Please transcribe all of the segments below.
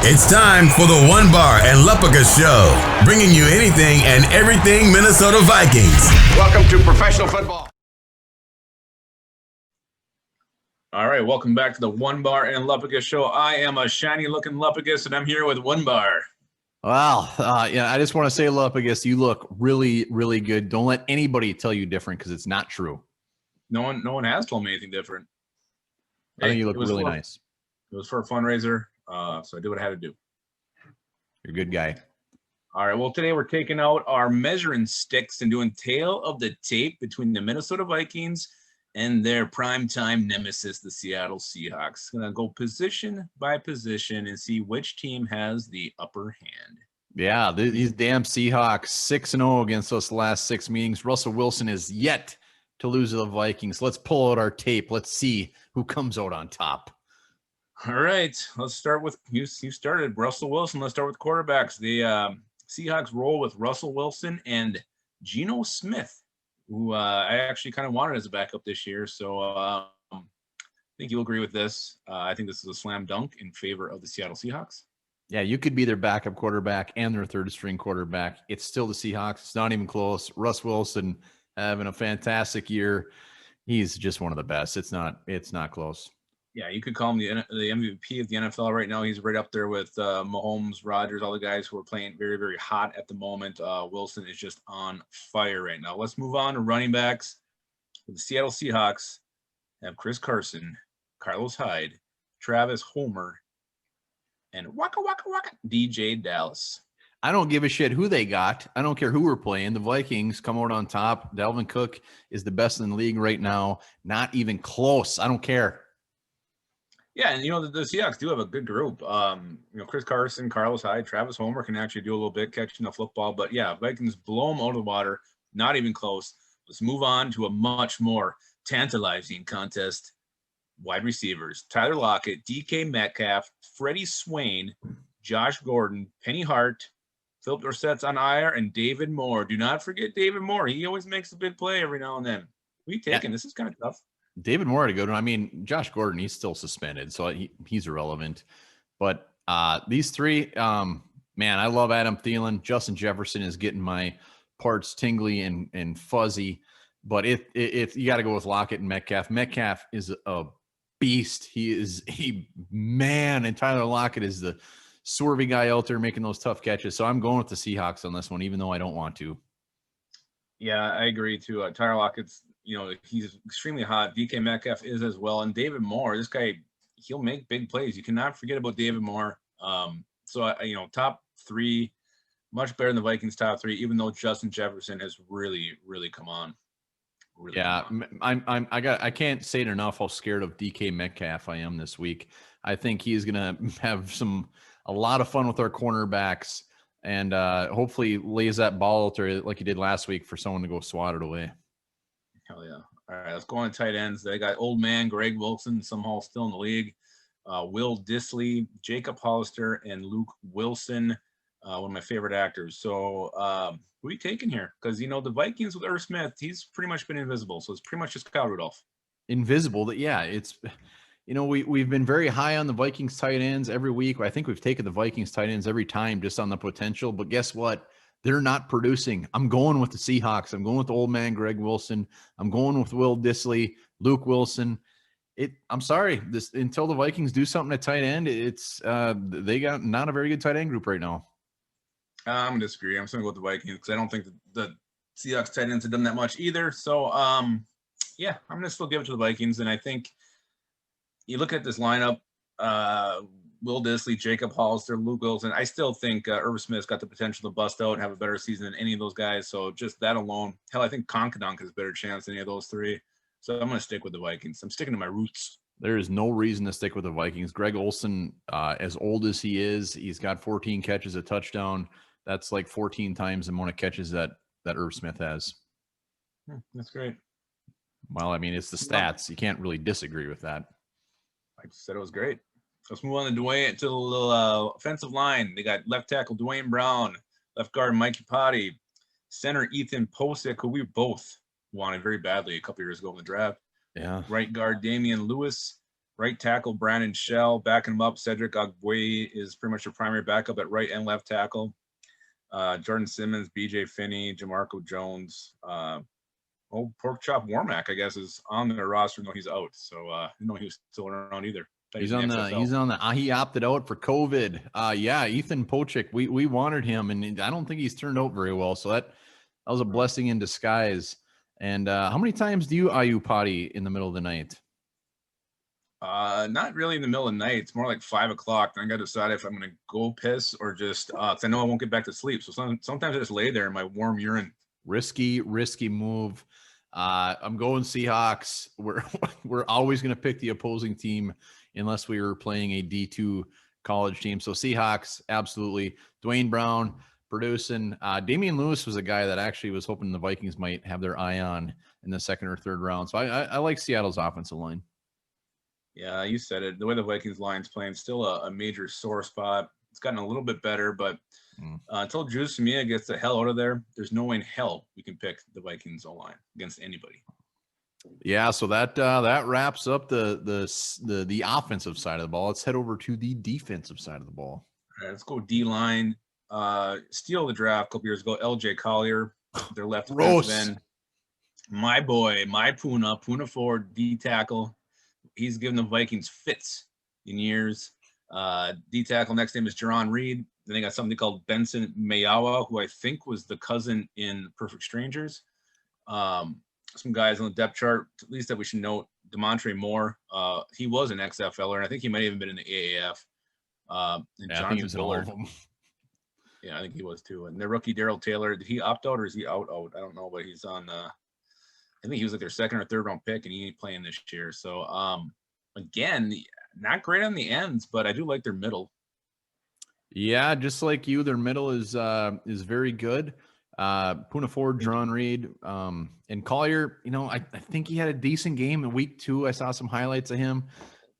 It's time for the One Bar and Lupica Show, bringing you anything and everything Minnesota Vikings. Welcome to professional football. All right, welcome back to the One Bar and Lupica Show. I am a shiny-looking Lupicus, and I'm here with One Bar. Well, I just want to say, Lupicus, you look really, really good. Don't let anybody tell you different because it's not true. No one has told me anything different. I think you look really nice. It was for a fundraiser, so I did what I had to do. You're a good guy. All right, well, today we're taking out our measuring sticks and doing tail of the tape between the Minnesota Vikings and their primetime nemesis, the Seattle Seahawks. Going to go position by position and see which team has the upper hand. Yeah, these damn Seahawks, 6-0 against us the last 6 meetings. Russell Wilson is yet to lose to the Vikings. Let's pull out our tape. Let's see who comes out on top. All right, let's start with you started Russell Wilson. Let's start with quarterbacks. The Seahawks roll with Russell Wilson and Geno Smith, who I actually kind of wanted as a backup this year. So I think you'll agree with this. I think this is a slam dunk in favor of the Seattle Seahawks. Yeah, you could be their backup quarterback and their third-string quarterback. It's still the Seahawks. It's not even close. Russ Wilson having a fantastic year. He's just one of the best. It's not close. Yeah, you could call him the MVP of the NFL right now. He's right up there with Mahomes, Rodgers, all the guys who are playing very, very hot at the moment. Wilson is just on fire right now. Let's move on to running backs. For the Seattle Seahawks have Chris Carson, Carlos Hyde, Travis Homer, and Waka Waka Waka DJ Dallas. I don't give a shit who they got. I don't care who we're playing. The Vikings come out on top. Dalvin Cook is the best in the league right now. Not even close. I don't care. Yeah, and the Seahawks do have a good group. Chris Carson, Carlos Hyde, Travis Homer can actually do a little bit catching the football. But yeah, Vikings blow them out of the water. Not even close. Let's move on to a much more tantalizing contest. Wide receivers: Tyler Lockett, DK Metcalf, Freddie Swain, Josh Gordon, Penny Hart, Philip Dorsett's on IR, and David Moore. Do not forget David Moore. He always makes a big play every now and then. Who are you taking? Yeah. This is kind of tough. David Moore to go to. I mean, Josh Gordon, he's still suspended, so he's irrelevant. But these three, man, I love Adam Thielen. Justin Jefferson is getting my parts tingly and fuzzy. But if you got to go with Lockett and Metcalf. Metcalf is a beast. He is a man, and Tyler Lockett is the swervy guy out there making those tough catches. So I'm going with the Seahawks on this one, even though I don't want to. Yeah, I agree too. Tyler Lockett's, he's extremely hot. DK Metcalf is as well. And David Moore, this guy, he'll make big plays. You cannot forget about David Moore. Top three, much better than the Vikings' top three, even though Justin Jefferson has really, really come on. I can't say it enough how scared of DK Metcalf I am this week. I think he's gonna have a lot of fun with our cornerbacks and hopefully lays that ball out there like he did last week for someone to go swat it away. Hell yeah. All right, let's go on to tight ends. They got old man Greg Wilson, somehow still in the league. Will Dissly, Jacob Hollister, and Luke Wilson, one of my favorite actors. So who are you taking here? Because, the Vikings with Irv Smith, he's pretty much been invisible. So it's pretty much just Kyle Rudolph. Invisible. Yeah, it's – we've been very high on the Vikings tight ends every week. I think we've taken the Vikings tight ends every time just on the potential. But guess what? They're not producing. I'm going with the Seahawks. I'm going with the old man Greg Wilson. I'm going with Will Dissly, Luke Wilson. I'm sorry. Until the Vikings do something at tight end, they got not a very good tight end group right now. I'm going to disagree. I'm just going to go with the Vikings because I don't think the Seahawks tight ends have done that much either. So, I'm going to still give it to the Vikings. And I think you look at this lineup, Will Dissly, Jacob Hollister, Luke Wilson. I still think Irv Smith's got the potential to bust out and have a better season than any of those guys. So just that alone. Hell, I think Konkadonk has a better chance than any of those three. So I'm going to stick with the Vikings. I'm sticking to my roots. There is no reason to stick with the Vikings. Greg Olsen, as old as he is, he's got 14 catches, a touchdown. That's like 14 times the amount of catches that Irv Smith has. That's great. Well, I mean, it's the stats. You can't really disagree with that. I just said it was great. Let's move on to the little offensive line. They got left tackle Dwayne Brown, left guard Mike Iupati, center Ethan Posick, who we both wanted very badly a couple years ago in the draft. Yeah. Right guard Damian Lewis, Right tackle Brandon Shell, backing him up. Cedric Ogbuei is pretty much your primary backup at right and left tackle. Jordan Simmons, BJ Finney, Jamarco Jones. Pork Chop Warmack, I guess, is on their roster. No, he's out. So I didn't know he was still around either. He's on the he opted out for COVID. Yeah, Ethan Pochik, we wanted him, and I don't think he's turned out very well. So that was a blessing in disguise. And how many times do you IU potty in the middle of the night? Not really in the middle of the night. It's more like 5 o'clock. Then I got to decide if I'm going to go piss or just, cause I know I won't get back to sleep. So sometimes I just lay there in my warm urine. Risky move. I'm going Seahawks. We're always going to pick the opposing team unless we were playing a D2 college team. So Seahawks, absolutely. Dwayne Brown producing. Damian Lewis was a guy that actually was hoping the Vikings might have their eye on in the second or third round. So I like Seattle's offensive line. Yeah, you said it. The way the Vikings line's playing, still a major sore spot. It's gotten a little bit better, but until Drew Samia gets the hell out of there, there's no way in hell we can pick the Vikings O-line against anybody. Yeah, so that wraps up the offensive side of the ball. Let's head over to the defensive side of the ball. All right, let's go D-line. Steal the draft a couple years ago. LJ Collier, their left defensive end. My boy, my Puna Ford, D tackle. He's given the Vikings fits in years. D tackle next name is Jerron Reed. Then they got something called Benson Mayawa, who I think was the cousin in Perfect Strangers. Some guys on the depth chart, at least that we should note. Demontre Moore. He was an XFLer, and I think he might have even been in the AAF. And yeah, Johnny I think all of them. Yeah, I think he was too. And their rookie Daryl Taylor, did he opt out or is he out? I don't know, but he's on. I think he was like their second or third round pick, and he ain't playing this year. So again, not great on the ends, but I do like their middle. Yeah, just like you, their middle is very good. Puna Ford, Jerron Reed, and Collier. You know, I think he had a decent game in week 2. I saw some highlights of him.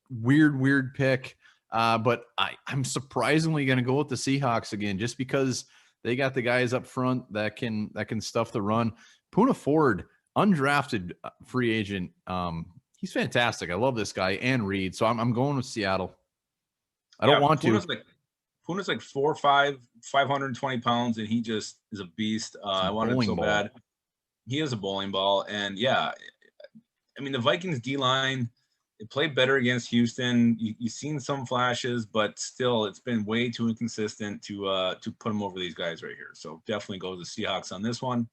Weird pick. But I'm surprisingly going to go with the Seahawks again, just because they got the guys up front that can stuff the run. Puna Ford, undrafted free agent. He's fantastic. I love this guy and Reed. So I'm going with Seattle. I don't want to. Puna's like 4'5", 520 pounds, and he just is a beast. I wanted him so bad. He is a bowling ball. And yeah, I mean, the Vikings D-line, they played better against Houston. You've seen some flashes, but still, it's been way too inconsistent to put them over these guys right here. So definitely go to the Seahawks on this one.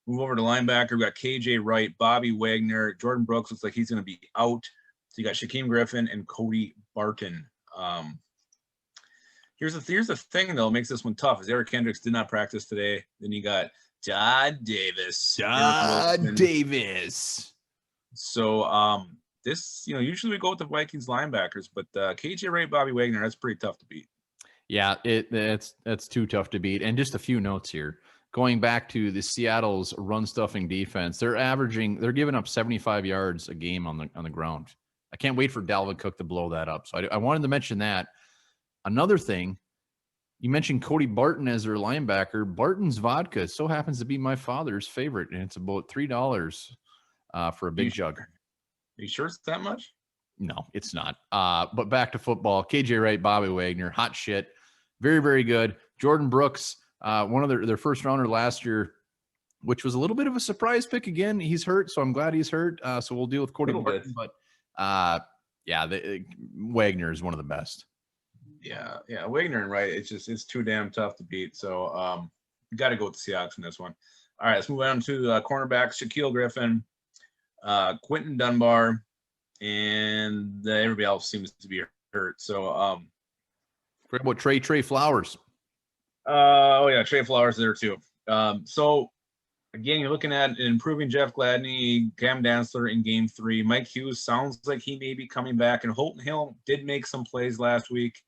Move over to linebacker. We got KJ Wright, Bobby Wagner, Jordan Brooks looks like he's going to be out. So you got Shaquem Griffin and Cody Barton. Here's the thing though, makes this one tough. Is Eric Kendricks did not practice today. Then you got Todd Davis. So this, usually we go with the Vikings linebackers, but KJ Wright, Bobby Wagner, that's pretty tough to beat. Yeah, that's too tough to beat. And just a few notes here. Going back to the Seattle's run stuffing defense, they're giving up 75 yards a game on the ground. I can't wait for Dalvin Cook to blow that up. So I wanted to mention that. Another thing, you mentioned Cody Barton as their linebacker. Barton's vodka so happens to be my father's favorite, and it's about $3 for a big jug. Are you sure it's that much? No, it's not. But back to football. KJ Wright, Bobby Wagner, hot shit. Very, very good. Jordan Brooks, one of their first rounder last year, which was a little bit of a surprise pick again. He's hurt, so I'm glad he's hurt. So we'll deal with Cody Barton. But Wagner is one of the best. Yeah, Wagner and Wright, it's too damn tough to beat. So you got to go with the Seahawks in this one. All right, let's move on to cornerbacks. Shaquille Griffin, Quentin Dunbar, and everybody else seems to be hurt. So what about Trey Flowers? Trey Flowers there too. So again, you're looking at improving Jeff Gladney, Cam Dantzler in game 3. Mike Hughes sounds like he may be coming back, and Holton Hill did make some plays last week.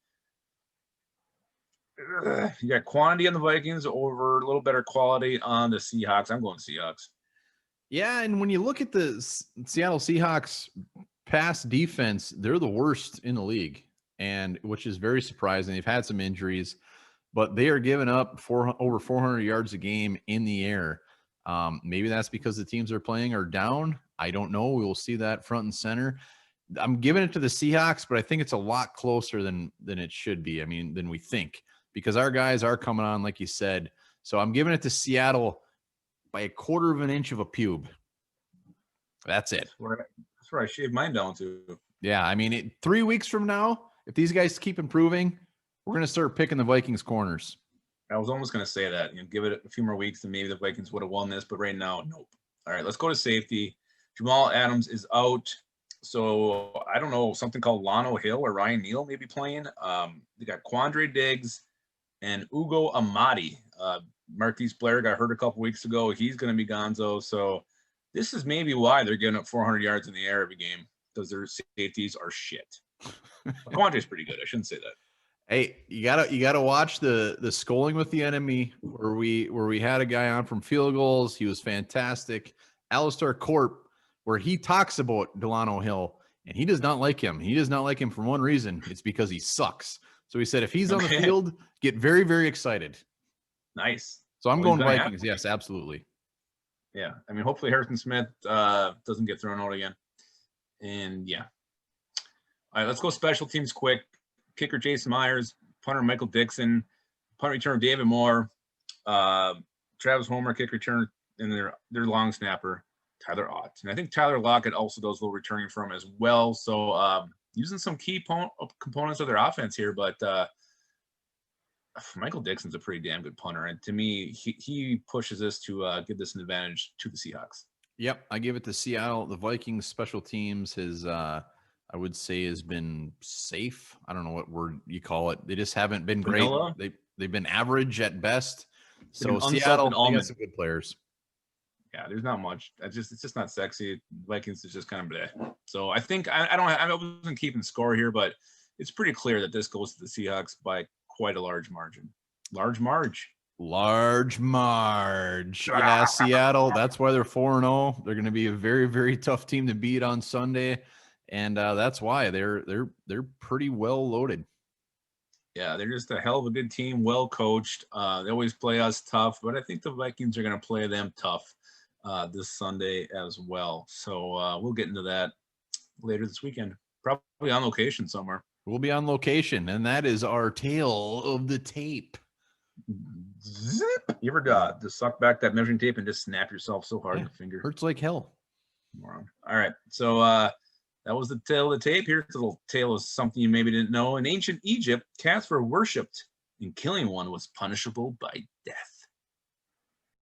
You got quantity on the Vikings over a little better quality on the Seahawks. I'm going Seahawks. Yeah, and when you look at the Seattle Seahawks pass defense, they're the worst in the league, and which is very surprising. They've had some injuries, but they are giving up over 400 yards a game in the air. Maybe that's because the teams they're playing are down. I don't know. We will see that front and center. I'm giving it to the Seahawks, but I think it's a lot closer than it should be. I mean, than we think, because our guys are coming on, like you said. So I'm giving it to Seattle by 1/4 of an inch of a pube. That's it. That's where I shaved mine down to. Yeah, I mean, 3 weeks from now, if these guys keep improving, we're going to start picking the Vikings corners. I was almost going to say that. Give it a few more weeks, and maybe the Vikings would have won this. But right now, nope. All right, let's go to safety. Jamal Adams is out. So I don't know, something called Lano Hill or Ryan Neal maybe playing. They got Quandre Diggs and Ugo Amadi. Marquise Blair got hurt a couple weeks ago. He's going to be gonzo. So this is maybe why they're getting up 400 yards in the air every game, because their safeties are shit. Quandre's pretty good. I shouldn't say that. Hey, you gotta watch the Sculling with the Enemy, where we had a guy on from field goals. He was fantastic. Alistair Corp, where he talks about Delano Hill, and he does not like him. He does not like him for one reason. It's because he sucks. So he said, if he's on the field, get very, very excited. Nice. So I'm going Vikings. Yes, absolutely. Yeah. I mean, hopefully Harrison Smith doesn't get thrown out again. And yeah. All right, let's go special teams quick. Kicker Jason Myers, punter Michael Dixon, punt returner David Moore, Travis Homer, kick return, and their long snapper Tyler Ott. And I think Tyler Lockett also does a little returning from as well. So using some key components of their offense here, but Michael Dixon's a pretty damn good punter, and to me, he pushes this to give this an advantage to the Seahawks. Yep, I give it to Seattle. The Vikings special teams has I would say has been safe. I don't know what word you call it. They just haven't been great. They've been average at best. So Seattle, they got some good players. Yeah, there's not much. It's just not sexy. Vikings is just kind of bleh. So I think I wasn't keeping score here, but it's pretty clear that this goes to the Seahawks by quite a large margin. Large marge. Yeah, Seattle. That's why they're 4-0. They're going to be a very, very tough team to beat on Sunday. And that's why they're pretty well loaded. Yeah, they're just a hell of a good team, well coached. They always play us tough, but I think the Vikings are going to play them tough this Sunday as well. So we'll get into that later this weekend, probably on location somewhere. We'll be on location, and that is our tale of the tape. Zip. You ever just suck back that measuring tape and just snap yourself so hard in the finger? Hurts like hell. Moron. All right, so that was the tale of the tape. Here's a little tale of something you maybe didn't know. In ancient Egypt, cats were worshipped, and killing one was punishable by death.